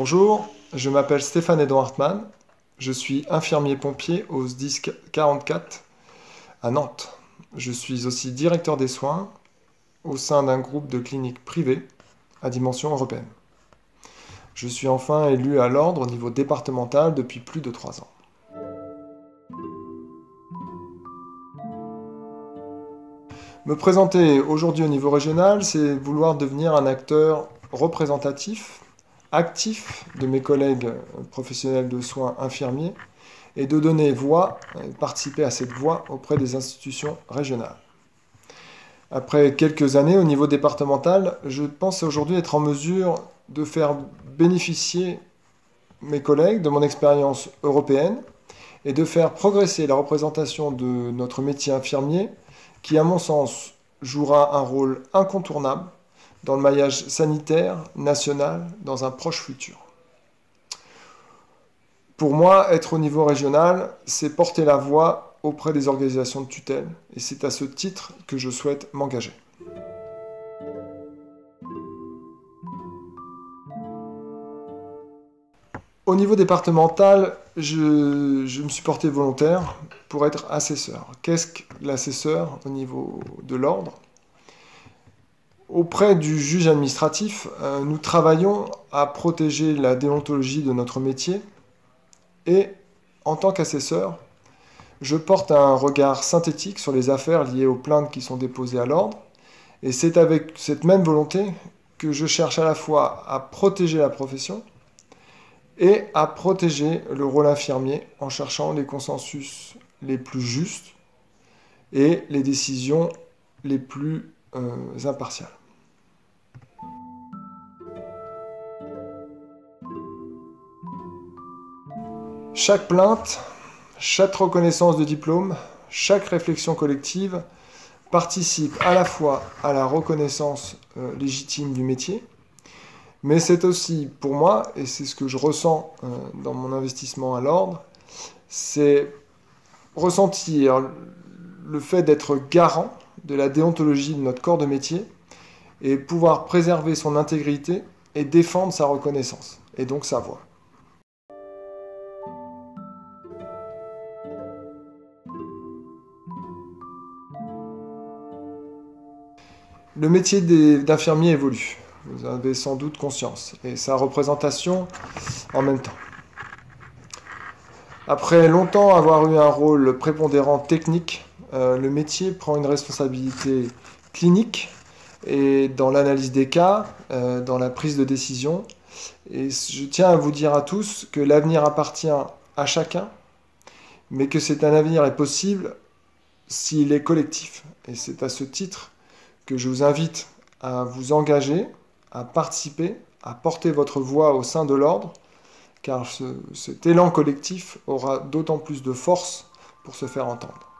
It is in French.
Bonjour, je m'appelle Stéphane-Edouard Hartmann, je suis infirmier pompier au SDIS 44 à Nantes. Je suis aussi directeur des soins au sein d'un groupe de cliniques privées à dimension européenne. Je suis enfin élu à l'ordre au niveau départemental depuis plus de 3 ans. Me présenter aujourd'hui au niveau régional, c'est vouloir devenir un acteur représentatif, actif de mes collègues professionnels de soins infirmiers et de donner voix, participer à cette voix auprès des institutions régionales. Après quelques années au niveau départemental, je pense aujourd'hui être en mesure de faire bénéficier mes collègues de mon expérience européenne et de faire progresser la représentation de notre métier infirmier qui, à mon sens, jouera un rôle incontournable dans le maillage sanitaire national dans un proche futur. Pour moi, être au niveau régional, c'est porter la voix auprès des organisations de tutelle, et c'est à ce titre que je souhaite m'engager. Au niveau départemental, je me suis porté volontaire pour être assesseur. Qu'est-ce que l'assesseur au niveau de l'ordre ? Auprès du juge administratif, nous travaillons à protéger la déontologie de notre métier et, en tant qu'assesseur, je porte un regard synthétique sur les affaires liées aux plaintes qui sont déposées à l'ordre. Et c'est avec cette même volonté que je cherche à la fois à protéger la profession et à protéger le rôle infirmier en cherchant les consensus les plus justes et les décisions les plus impartiales. Chaque plainte, chaque reconnaissance de diplôme, chaque réflexion collective participe à la fois à la reconnaissance légitime du métier, mais c'est aussi pour moi, et c'est ce que je ressens dans mon investissement à l'ordre, c'est ressentir le fait d'être garant de la déontologie de notre corps de métier et pouvoir préserver son intégrité et défendre sa reconnaissance, et donc sa voix. Le métier d'infirmier évolue, vous en avez sans doute conscience, et sa représentation en même temps. Après longtemps avoir eu un rôle prépondérant technique, le métier prend une responsabilité clinique et dans l'analyse des cas, dans la prise de décision. Et je tiens à vous dire à tous que l'avenir appartient à chacun, mais que cet avenir est possible s'il est collectif. Et c'est à ce titre que je vous invite à vous engager, à participer, à porter votre voix au sein de l'ordre, car cet élan collectif aura d'autant plus de force pour se faire entendre.